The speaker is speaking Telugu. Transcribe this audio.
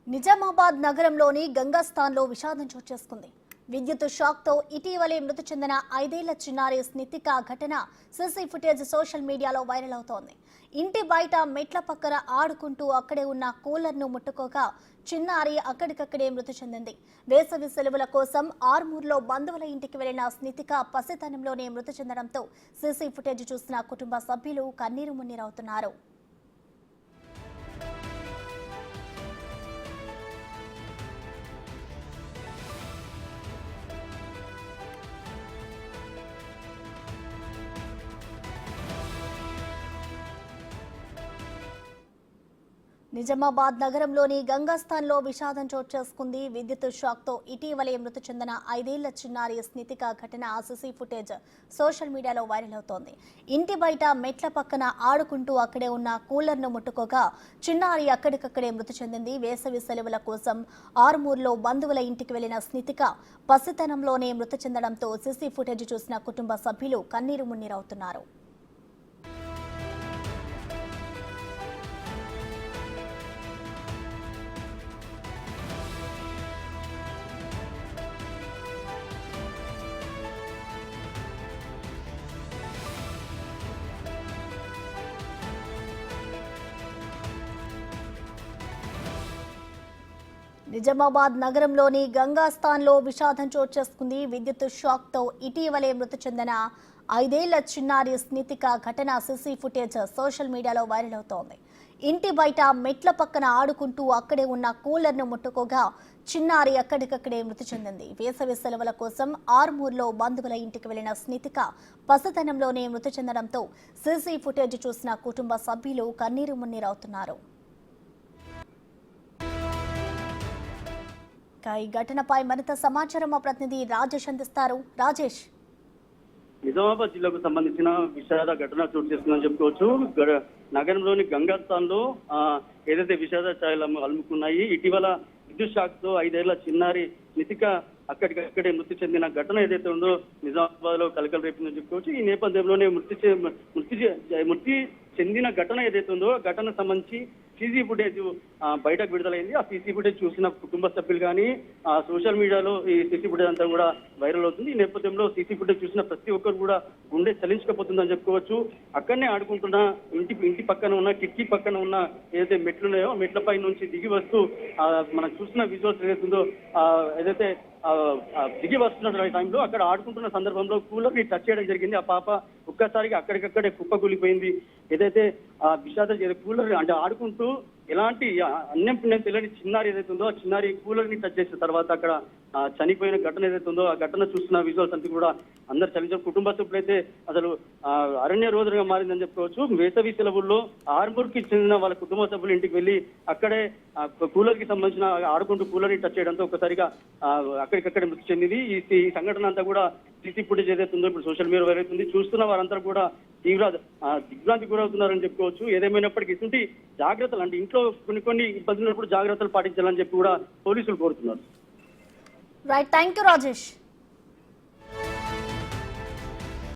నిజామాబాద్ నగరంలోని గంగాస్థాన్లో విషాదం చోటు చేసుకుంది. విద్యుత్ షాక్తో ఇటీవలే మృతి చెందిన 5 ఏళ్ల చిన్నారి స్నితిక ఘటన సీసీ ఫుటేజ్ సోషల్ మీడియాలో వైరల్ అవుతోంది. ఇంటి బయట మెట్ల పక్కన ఆడుకుంటూ అక్కడే ఉన్న కూలర్ను ముట్టుకోగా చిన్నారి అక్కడికక్కడే మృతి చెందింది. వేసవి సెలవుల కోసం ఆర్మూర్లో బంధువుల ఇంటికి వెళ్లిన స్నితిక పసితనంలోనే మృతి చెందడంతో సీసీ ఫుటేజ్ చూసిన కుటుంబ సభ్యులు కన్నీరు మున్నీరవుతున్నారు. నిజామాబాద్ నగరంలోని గంగాస్థాన్లో విషాదం చోటు చేసుకుంది. విద్యుత్ షాక్తో ఇటీవలే మృతి చెందిన 5 ఏళ్ల చిన్నారి స్నితిక ఘటన సీసీ ఫుటేజ్ సోషల్ మీడియాలో వైరల్ అవుతోంది. ఇంటి బయట మెట్ల పక్కన ఆడుకుంటూ అక్కడే ఉన్న కూలర్ను ముట్టుకోగా చిన్నారి అక్కడికక్కడే మృతి చెందింది. వేసవి సెలవుల కోసం ఆర్మూర్లో బంధువుల ఇంటికి వెళ్లిన స్నితిక పసితనంలోనే మృతి చెందడంతో సీసీ ఫుటేజ్ చూసిన కుటుంబ సభ్యులు కన్నీరు మున్నీరవుతున్నారు. నిజామాబాద్ నగరంలోని గంగాస్థాన్లో విషాదం చోటు చేసుకుంది. విద్యుత్ షాక్తో ఇటీవలే మృతి చెందిన 5 ఏళ్ల చిన్నారి స్నితిక ఘటన సీసీ ఫుటేజ్ సోషల్ మీడియాలో వైరల్ అవుతోంది. ఇంటి బయట మెట్ల పక్కన ఆడుకుంటూ అక్కడే ఉన్న కూలర్ను ముట్టుకోగా చిన్నారి అక్కడికక్కడే మృతి చెందింది. వేసవి సెలవుల కోసం ఆర్మూర్లో బంధువుల ఇంటికి వెళ్లిన స్నితిక పసితనంలోనే మృతి చెందడంతో సీసీ ఫుటేజ్ చూసిన కుటుంబ సభ్యులు కన్నీరు మున్నీరవుతున్నారు. ఈ ఘటనపై మరింత సమాచారం మా ప్రతినిధి రాజేష్ అందిస్తారు. రాజేష్, నిజామాబాద్ జిల్లాకు సంబంధించిన విషాద ఘటన చోటు చేసుకుందని చెప్పుకోవచ్చు. నగరంలోని గంగాస్థాన్లో ఏదైతే విషాద ఛాయలు అలుముకున్నాయి. ఇటీవల విద్యుత్ షాక్ తో 5 ఏళ్ల చిన్నారి స్నితిక అక్కడికక్కడే మృతి చెందిన ఘటన ఏదైతే ఉందో నిజామాబాద్ లో కలకలు రేపిందని చెప్పుకోవచ్చు. ఈ నేపథ్యంలోనే మృతి చెందిన ఘటన ఏదైతే ఉందో ఘటన సంబంధించి సీసీ ఫుటేజ్ బయటకు విడుదలైంది. ఆ సీసీ ఫుటేజ్ చూసిన కుటుంబ సభ్యులు కానీ సోషల్ మీడియాలో ఈ సీసీ ఫుటేజ్ అంతా కూడా వైరల్ అవుతుంది. ఈ నేపథ్యంలో సీసీ ఫుటేజ్ చూసిన ప్రతి ఒక్కరు కూడా గుండె చలించకపోతుందని చెప్పుకోవచ్చు. అక్కడనే ఆడుకుంటున్న ఇంటి పక్కన ఉన్న కిటికీ పక్కన ఉన్న ఏదైతే మెట్లు ఉన్నాయో మెట్లపై నుంచి దిగి వస్తూ మనం చూసిన విజువల్స్ ఏదైతుందో ఏదైతే దిగి వస్తున్న టైంలో అక్కడ ఆడుకుంటున్న సందర్భంలో కూలర్ ని టచ్ చేయడం జరిగింది. ఆ పాప ఒక్కసారిగా అక్కడికక్కడే కుప్పకూలిపోయింది. ఏదైతే విషాద కూలర్ అంటే ఆడుకుంటూ ఎలాంటి అన్యం పుణ్యం తెలియని చిన్నారి ఏదైతే ఉందో ఆ చిన్నారి కూలర్ ని టచ్ చేసిన తర్వాత అక్కడ చనిపోయిన ఘటన ఏదైతే ఉందో ఆ ఘటన చూస్తున్న విజువల్స్ అంతా కూడా అందరు చలించారు. కుటుంబ సభ్యులైతే అసలు అరణ్య రోజుగా మారిందని చెప్పుకోవచ్చు. వేసవి సెలవుల్లో ఆర్మూర్ కి చెందిన వాళ్ళ కుటుంబ సభ్యులు ఇంటికి వెళ్లి అక్కడే కూలర్ కి సంబంధించిన ఆడుకుంటూ కూలర్ ని టచ్ చేయడంతో ఒక్కసారిగా అక్కడికక్కడే మృతి చెందింది. ఈ సంఘటన అంతా కూడా సీసీ ఫుటేజ్ ఏదైతే ఉందో ఇప్పుడు సోషల్ మీడియా వైరల్ అవుతుంది. చూస్తున్న వారంతా కూడా తీవ్ర దిగ్భ్రాంతి గురవుతున్నారని చెప్పుకోవచ్చు. ఏదేమైనప్పటికీ ఇటువంటి జాగ్రత్తలు అంటే ఇంట్లో కొన్ని ఇబ్బందులు ఉన్నప్పుడు జాగ్రత్తలు పాటించాలని చెప్పి కూడా పోలీసులు కోరుతున్నారు. Right, thank you Rajesh.